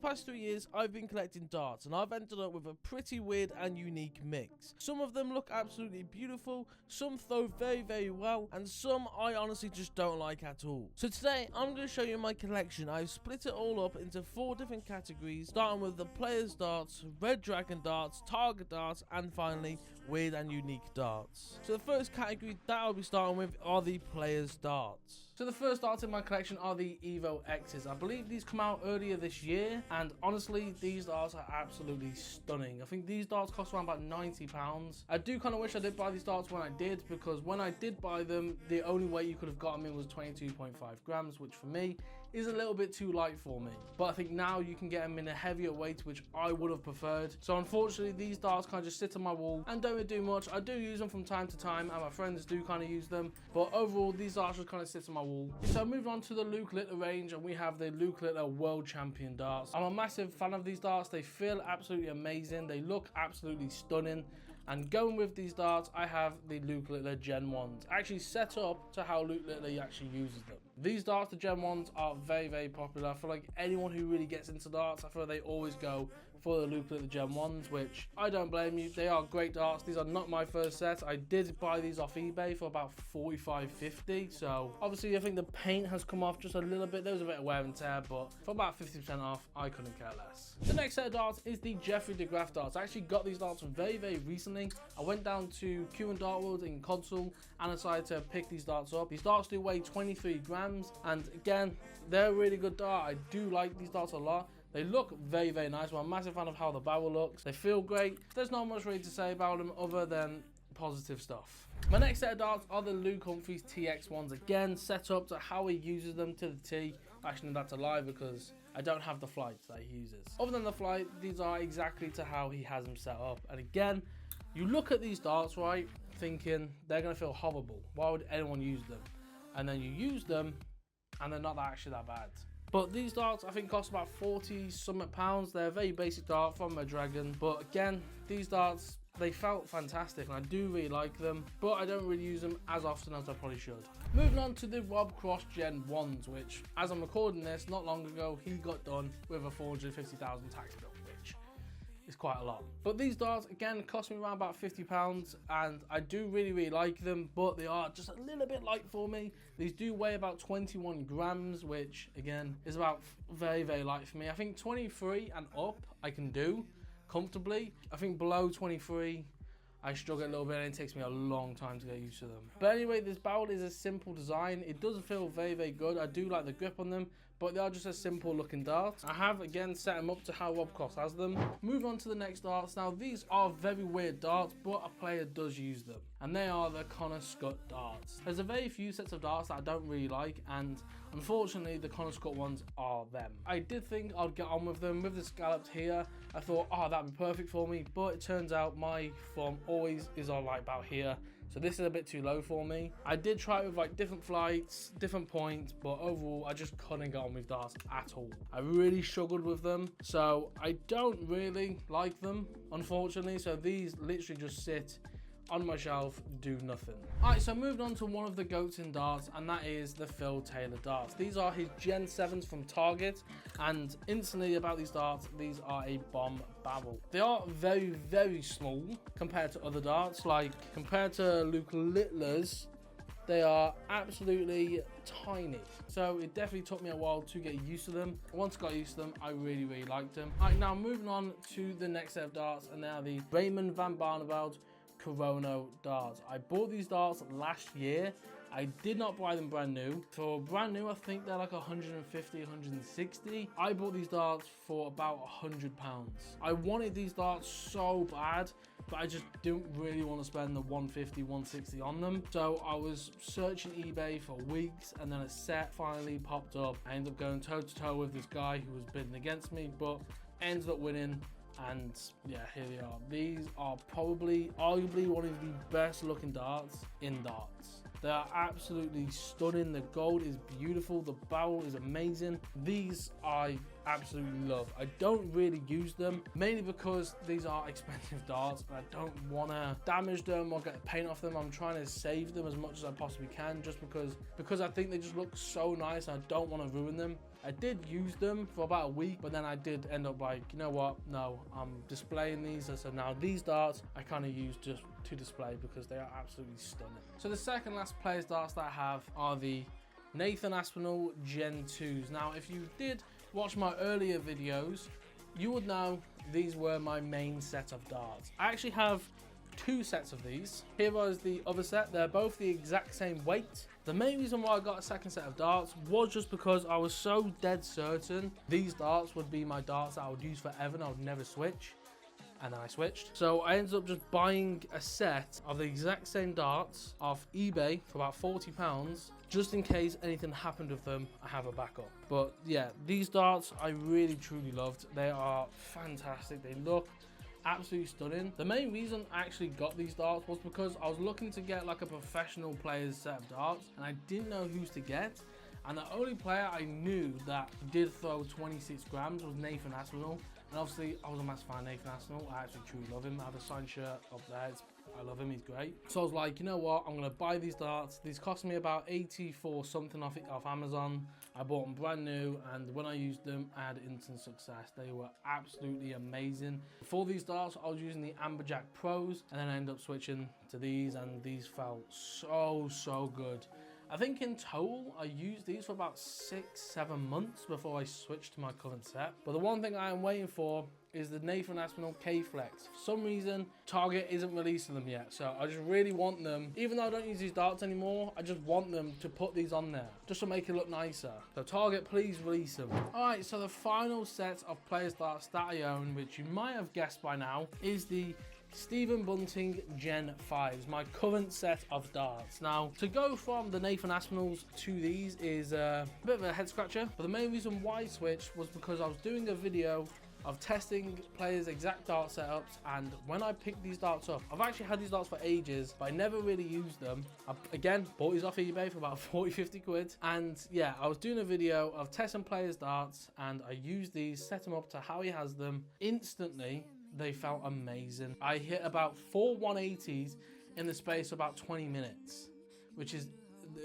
past 3 years, I've been collecting darts, and I've ended up with a pretty weird and unique mix. Some of them look absolutely beautiful, some throw very well, and some I honestly just don't like at all. So today, I'm going to show you my collection. I've split it all up into 4 different categories, starting with the players darts, red dragon darts, target darts, and finally, weird and unique darts. So the first category that I'll be starting with are the players darts. So the first darts in my collection are the Evo X's. I believe these come out earlier this year, and honestly, these darts are absolutely stunning. I think these darts cost around about £90. I do kind of wish I did buy these darts when I did, because when I did buy them, the only weight you could have got them in was 22.5 grams, which for me is a little bit too light for me. But I think now you can get them in a heavier weight, which I would have preferred. So unfortunately, these darts kind of just sit on my wall and don't really do much. I do use them from time to time, and my friends do kind of use them, but overall, these darts just kind of sit on my wall. So moving on to the Luke Littler range, and we have the Luke Littler World Champion darts. I'm a massive fan of these darts. They feel absolutely amazing. They look absolutely stunning. And going with these darts, I have the Luke Littler Gen 1s, actually set up to how Luke Littler actually uses them. These darts, the Gen 1s, are very popular. I feel like anyone who really gets into darts, I feel like they always go for the Luke Littler Gen 1s, which I don't blame you. They are great darts. These are not my first set. I did buy these off eBay for about $45.50. So obviously, I think the paint has come off just a little bit. There was a bit of wear and tear, but for about 50% off, I couldn't care less. The next set of darts is the Jeffrey de Graaf darts. I actually got these darts very recently. I went down to Q and Dart World in Console and decided to pick these darts up. These darts do weigh 23 grams, and again, they're a really good dart. I do like these darts a lot. They look very nice. I'm a massive fan of how the barrel looks. They feel great. There's not much really to say about them other than positive stuff. My next set of darts are the Luke Humphries TX1s, again set up to how he uses them to the T. Actually, that's a lie, because I don't have the flights that he uses. Other than the flight, these are exactly to how he has them set up. And again, you look at these darts, right, thinking they're going to feel horrible. Why would anyone use them? And then you use them, and they're not actually that bad. But these darts, I think, cost about 40 something pounds. They're a very basic dart from a Dragon. But again, these darts, they felt fantastic, and I do really like them, but I don't really use them as often as I probably should. Moving on to the Rob Cross Gen 1s, which, as I'm recording this, not long ago, he got done with a 450,000 tax bill, which is quite a lot. But these darts, again, cost me around about £50, and I do really like them, but they are just a little bit light for me. These do weigh about 21 grams, which, again, is about very light for me. I think 23 and up I can do comfortably. I think below 23 I struggle a little bit, and it takes me a long time to get used to them. But anyway, this barrel is a simple design. It does feel very good. I do like the grip on them, but they are just a simple looking dart. I have again set them up to how Rob Cross has them. Move on to the next darts. Now these are very weird darts, but a player does use them, and they are the Connor Scott darts. There's a very few sets of darts that I don't really like, and unfortunately the Connor Scott ones are them. I did think I'd get on with them with the scallops here. I thought, oh, that'd be perfect for me, but it turns out my thumb always is on like about here, so this is a bit too low for me. I did try it with like different flights, different points, but overall I just couldn't get on with darts at all. I really struggled with them, so I don't really like them, unfortunately. So these literally just sit on my shelf, do nothing. Alright, so moving on to one of the goats in darts, and that is the Phil Taylor darts. These are his Gen 7s from Target, and instantly about these darts, these are a bomb barrel. They are very small compared to other darts. Like compared to Luke Littler's, they are absolutely tiny. So it definitely took me a while to get used to them. Once I got used to them, I really liked them. Alright, now moving on to the next set of darts, and they are the Raymond van Barneveld Corona darts. I bought these darts last year. I did not buy them brand new. For brand new, I think they're like 150, 160. I bought these darts for about £100. I wanted these darts so bad, but I just didn't really want to spend the 150, 160 on them. So I was searching eBay for weeks, and then a set finally popped up. I ended up going toe to toe with this guy who was bidding against me, but ended up winning. And yeah, here they are. These are probably, arguably, one of the best looking darts in darts. They are absolutely stunning. The gold is beautiful. The barrel is amazing. These I absolutely love. I don't really use them, mainly because these are expensive darts and I don't want to damage them or get paint off them. I'm trying to save them as much as I possibly can, just because I think they just look so nice and I don't want to ruin them. I did use them for about a week, but then I did end up like, you know what, no, I'm displaying these. So now these darts I kind of use just to display because they are absolutely stunning. So the second last players darts that I have are the Nathan Aspinall Gen 2s. Now if you did watch my earlier videos, you would know these were my main set of darts. I actually have two sets of these. Here was the other set. They're both the exact same weight. The main reason why I got a second set of darts was just because I was so dead certain these darts would be my darts that I would use forever and I would never switch. And then I switched. So I ended up just buying a set of the exact same darts off eBay for about £40, just in case anything happened with them, I have a backup. But yeah, these darts I really truly loved. They are fantastic. They look absolutely stunning. The main reason I actually got these darts was because I was looking to get like a professional player's set of darts and I didn't know who's to get. And the only player I knew that did throw 26 grams was Nathan Aspinall. And obviously, I was a massive fan of Nathan Aspinall. I actually truly love him. I have a signed shirt up there. I love him. He's great. So I was like, you know what? I'm going to buy these darts. These cost me about 84 something off Amazon. I bought them brand new. And when I used them, I had instant success. They were absolutely amazing. For these darts, I was using the Amberjack Pros. And then I ended up switching to these. And these felt so good. I think in total, I used these for about 6-7 months before I switched to my current set. But the one thing I am waiting for is the Nathan Aspinall K-Flex. For some reason, Target isn't releasing them yet. So I just really want them, even though I don't use these darts anymore, I just want them to put these on there, just to make it look nicer. So Target, please release them. All right, so the final set of players darts that I own, which you might have guessed by now, is the Stephen Bunting Gen 5s, my current set of darts. Now, to go from the Nathan Aspinalls to these is a bit of a head scratcher, but the main reason why I switched was because I was doing a video of testing players' exact dart setups, and when I picked these darts up, I've actually had these darts for ages, but I never really used them. I, again, bought these off eBay for about 40-50 quid, and yeah, I was doing a video of testing players' darts, and I used these, set them up to how he has them. Instantly, they felt amazing. I hit about 4 180s in the space of about 20 minutes, which is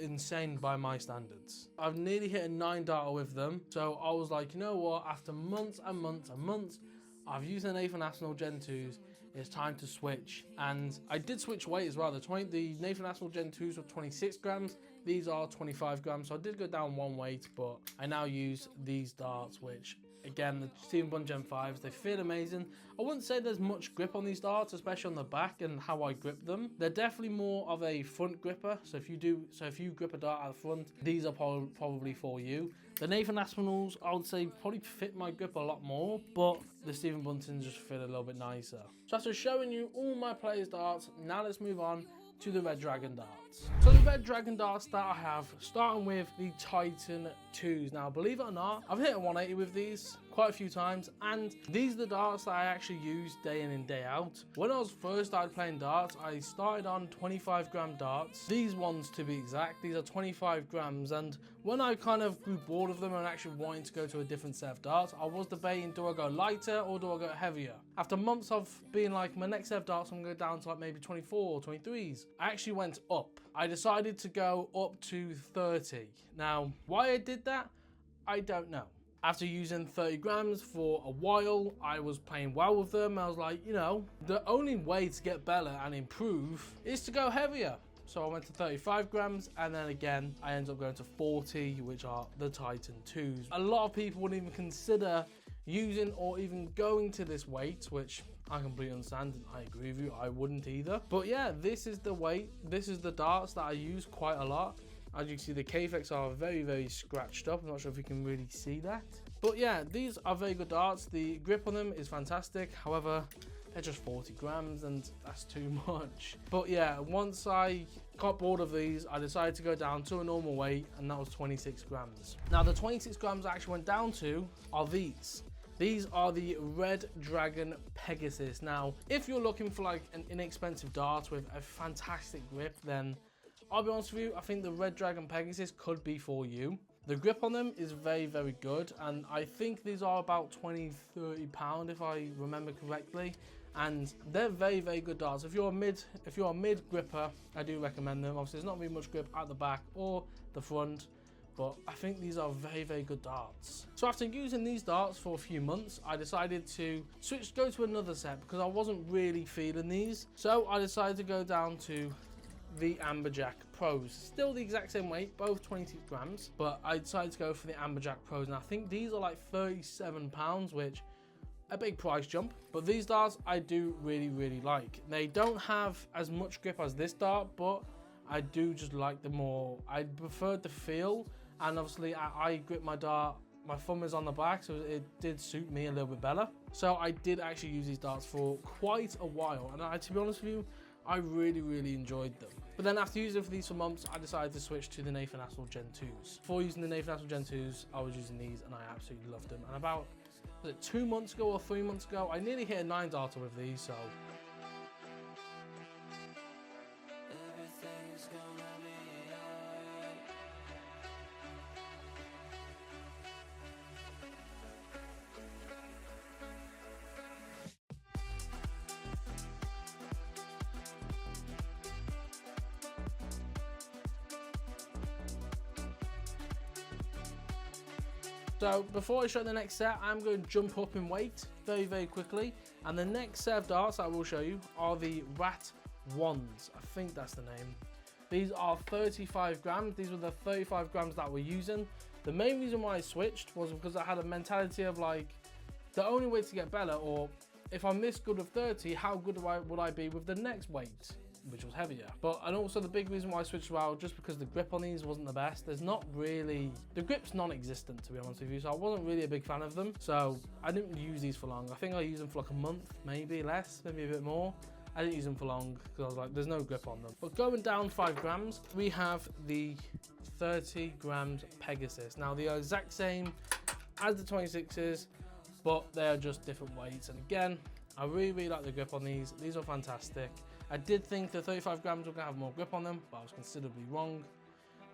insane by my standards. I've nearly hit a 9 darter with them, so I was like, you know what, after months and months and months I've used the Nathan Aspinall Gen 2s, it's time to switch. And I did switch weight as well. The Nathan Aspinall Gen 2s were 26 grams, these are 25 grams, so I did go down one weight, but I now use these darts, which again, the Stephen Bunting Gen 5s, they feel amazing. I wouldn't say there's much grip on these darts, especially on the back and how I grip them. They're definitely more of a front gripper, so if you grip a dart out the front, these are probably for you. The Nathan Aspinalls, I would say, probably fit my grip a lot more, but the Stephen Buntings just feel a little bit nicer. So after showing you all my players' darts, now let's move on to the Red Dragon darts. So the Red Dragon darts that I have, starting with the Titan 2s. Now, believe it or not, I've hit a 180 with these quite a few times, and these are the darts that I actually use day in and day out. When I was first started playing darts, I started on 25 gram darts. These ones, to be exact, these are 25 grams, and when I kind of grew bored of them and actually wanting to go to a different set of darts, I was debating, do I go lighter or do I go heavier? After months of being like, my next set of darts, I'm going to go down to like maybe 24 or 23s. I actually went up. I decided to go up to 30. Now, why I did that, I don't know. After using 30 grams for a while, I was playing well with them. I was like, you know, the only way to get better and improve is to go heavier. So I went to 35 grams, and then again, I ended up going to 40, which are the Titan 2s. A lot of people wouldn't even consider using or even going to this weight, which I completely understand, and I agree with you, I wouldn't either. But yeah, this is the weight, this is the darts that I use quite a lot. As you can see, the K-Flex are very scratched up. I'm not sure if you can really see that. But yeah, these are very good darts. The grip on them is fantastic. However, they're just 40 grams and that's too much. But yeah, once I got bored of these, I decided to go down to a normal weight, and that was 26 grams. Now, the 26 grams I actually went down to are these. These are the Red Dragon Pegasus. Now, if you're looking for like an inexpensive dart with a fantastic grip, then I'll be honest with you, I think the Red Dragon Pegasus could be for you. The grip on them is very good, and I think these are about 20-30 pound if I remember correctly, and they're very good darts. If you're a mid gripper, I do recommend them. Obviously there's not really much grip at the back or the front, but I think these are very, very good darts. So after using these darts for a few months, I decided to go to another set because I wasn't really feeling these. So I decided to go down to the Amberjack Pros. Still the exact same weight, both 26 grams, but I decided to go for the Amberjack Pros. And I think these are like £37, which a big price jump, but these darts I do really like. They don't have as much grip as this dart, but I do just like the more, I preferred the feel, and obviously I grip my dart, my thumb is on the back, so it did suit me a little bit better. So I did actually use these darts for quite a while, and to be honest with you, I really enjoyed them. But then after using these for months, I decided to switch to the Nathan Hassel Gen 2s. Before using the Nathan Hassel Gen 2s, I was using these and I absolutely loved them. And about, was it 2 months ago or 3 months ago, I nearly hit a 9 darter with these, so So before I show the next set, I'm going to jump up in weight very quickly. And the next set of darts I will show you are the Rat Ones. I think that's the name. These are 35 grams. These were the 35 grams that we're using. The main reason why I switched was because I had a mentality of like, the only way to get better, or if I'm this good with 30, how good would I be with the next weight, which was heavier. But, and also the big reason why I switched around, just because the grip on these wasn't the best. There's not really, the grip's non-existent, to be honest with you, so I wasn't really a big fan of them. So I didn't use these for long. I think I used them for like a month, maybe less, maybe a bit more. I didn't use them for long because I was like, there's no grip on them. But going down 5 grams, we have the 30 grams Pegasus. Now they are exact same as the 26s, but they are just different weights. And again, I really like the grip on these. These are fantastic. I did think the 35 grams were gonna have more grip on them, but I was considerably wrong.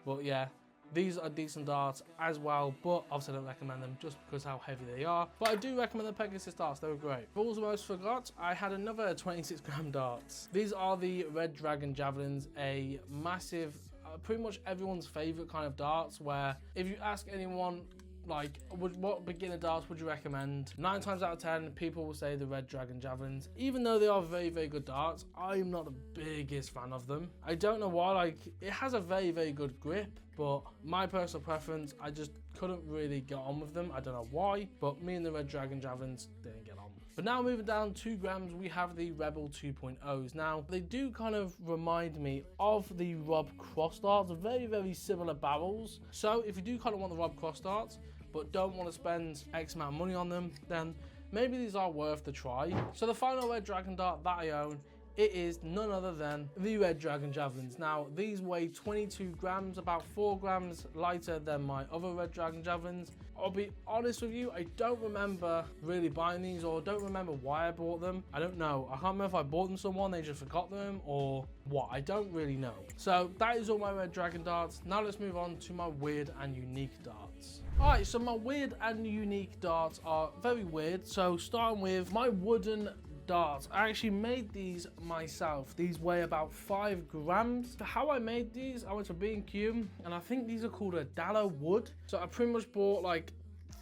But yeah, these are decent darts as well, but obviously I don't recommend them just because how heavy they are. But I do recommend the Pegasus darts, they were great. But almost forgot, I had another 26 gram darts. These are the Red Dragon Javelins, a massive, pretty much everyone's favorite kind of darts, where if you ask anyone, like, what beginner darts would you recommend? 9 times out of 10, people will say the Red Dragon Javelins. Even though they are very good darts, I'm not the biggest fan of them. I don't know why, like, it has a very good grip, but my personal preference, I just couldn't really get on with them. I don't know why, but me and the Red Dragon Javelins didn't get on. But now moving down 2 grams, we have the Rebel 2.0s. Now, they do kind of remind me of the Rob Cross darts, very similar barrels. So if you do kind of want the Rob Cross darts, but don't want to spend X amount of money on them, then maybe these are worth the try. So the final Red Dragon dart that I own, it is none other than the Red Dragon Javelins. Now, these weigh 22 grams, about 4 grams lighter than my other Red Dragon Javelins. I'll be honest with you, I don't remember really buying these, or don't remember why I bought them. I don't know. I can't remember if I bought them someone, they just forgot them, or what. I don't really know. So that is all my Red Dragon darts. Now let's move on to my weird and unique darts. Alright, so my weird and unique darts are very weird. So starting with my wooden darts. I actually made these myself. These weigh about 5 grams. How I made these, I went to B&Q, and I think these are called a Dalla wood. So I pretty much bought like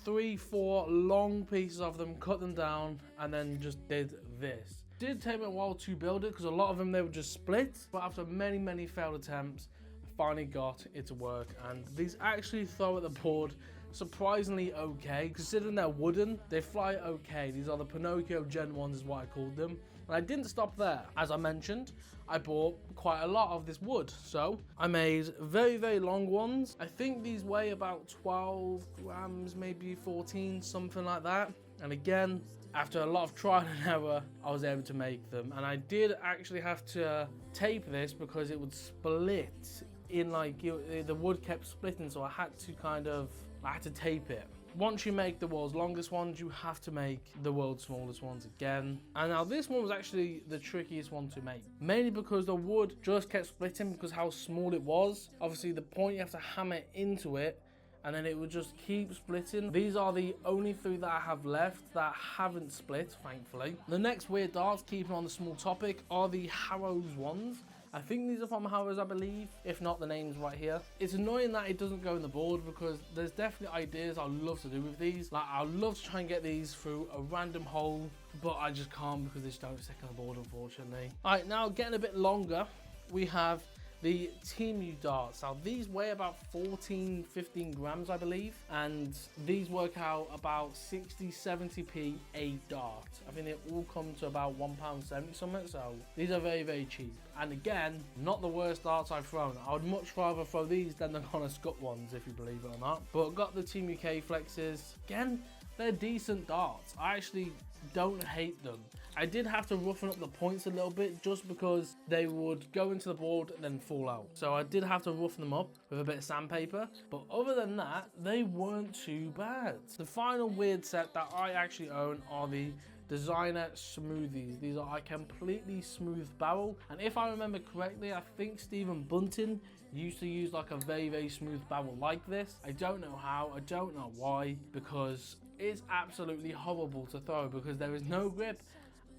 3-4 long pieces of them, cut them down, and then just did this. It did take me a while to build it because a lot of them, they were just split, but after many failed attempts, I finally got it to work, and these actually throw at the board surprisingly okay. Considering they're wooden, they fly okay. These are the Pinocchio Gen 1s is what I called them. And I didn't stop there. As I mentioned, I bought quite a lot of this wood. So I made very long ones. I think these weigh about 12 grams, maybe 14, something like that. And again, after a lot of trial and error, I was able to make them. And I did actually have to tape this because it would split in, like, the wood kept splitting, so I had to tape it. Once you make the world's longest ones, you have to make the world's smallest ones again. And now this one was actually the trickiest one to make, mainly because the wood just kept splitting because how small it was. Obviously the point, you have to hammer into it, and then it would just keep splitting. These are the only 3 that I have left that haven't split, thankfully. The next weird darts, keeping on the small topic, are the Harrows ones. I think these are from Harrods, I believe. If not, the name's right here. It's annoying that it doesn't go in the board because there's definitely ideas I'd love to do with these. Like, I'd love to try and get these through a random hole, but I just can't because they just don't stick on the board, unfortunately. All right, now getting a bit longer, we have the Temu darts. Now these weigh about 14-15 grams, I believe, and these work out about 60-70p a dart. I think they all come to about £1.70 something, so these are very, very cheap. And again, not the worst darts I've thrown. I would much rather throw these than the Connor Scott ones, if you believe it or not. But got the Temu K-Flexes. Again, they're decent darts. I actually don't hate them. I did have to roughen up the points a little bit just because they would go into the board and then fall out. So I did have to roughen them up with a bit of sandpaper. But other than that, they weren't too bad. The final weird set that I actually own are the Designer Smoothies. These are a completely smooth barrel. And if I remember correctly, I think Stephen Bunting used to use like a very, very smooth barrel like this. I don't know how, I don't know why, because it's absolutely horrible to throw because there is no grip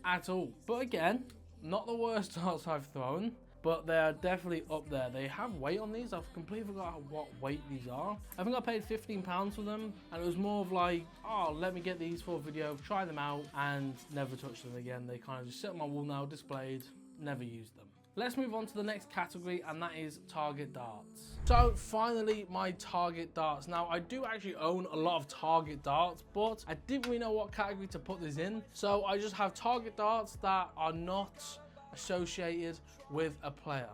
at all. But again, not the worst darts I've thrown, but they're definitely up there. They have weight on these. I've completely forgot what weight these are. I think I paid £15 for them, and it was more of like, oh, let me get these for a video, try them out, and never touch them again. They kind of just sit on my wall now, displayed, never used them. Let's move on to the next category, and that is target darts. So finally, my target darts. Now, I do actually own a lot of target darts, but I didn't really know what category to put this in. So I just have target darts that are not associated with a player.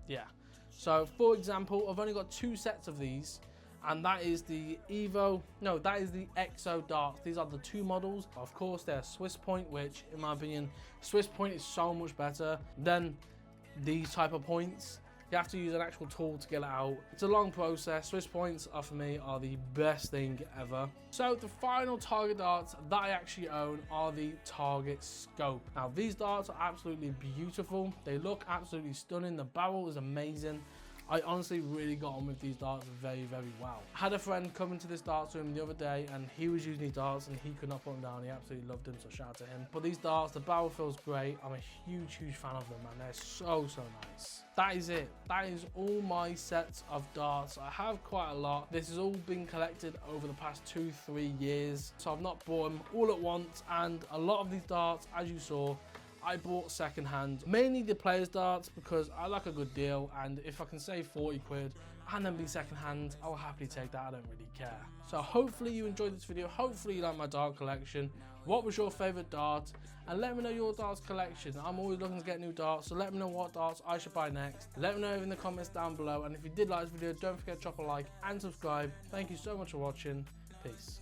Yeah. So for example, I've only got 2 sets of these, and that is the EXO darts. These are the 2 models. Of course, they're Swiss Point, which in my opinion, Swiss Point is so much better than these type of points. You have to use an actual tool to get it out. It's a long process. Swiss Points are, for me, are the best thing ever. So the final target darts that I actually own are the Target Scope. Now these darts are absolutely beautiful. They look absolutely stunning. The barrel is amazing. I honestly really got on with these darts very, very well. I had a friend come into this darts room the other day and he was using these darts and he could not put them down. He absolutely loved them, so shout out to him. But these darts, the barrel feels great. I'm a huge, huge fan of them, and they're so, so nice. That is it. That is all my sets of darts. I have quite a lot. This has all been collected over the past 2-3 years. So I've not bought them all at once, and a lot of these darts, as you saw, I bought secondhand, mainly the players darts because I like a good deal, and if I can save 40 quid and then be secondhand, I'll happily take that. I don't really care. So hopefully you enjoyed this video. Hopefully you like my dart collection. What was your favorite dart? And let me know your darts collection. I'm always looking to get new darts, so let me know what darts I should buy next. Let me know in the comments down below, and if you did like this video, don't forget to drop a like and subscribe. Thank you so much for watching. Peace.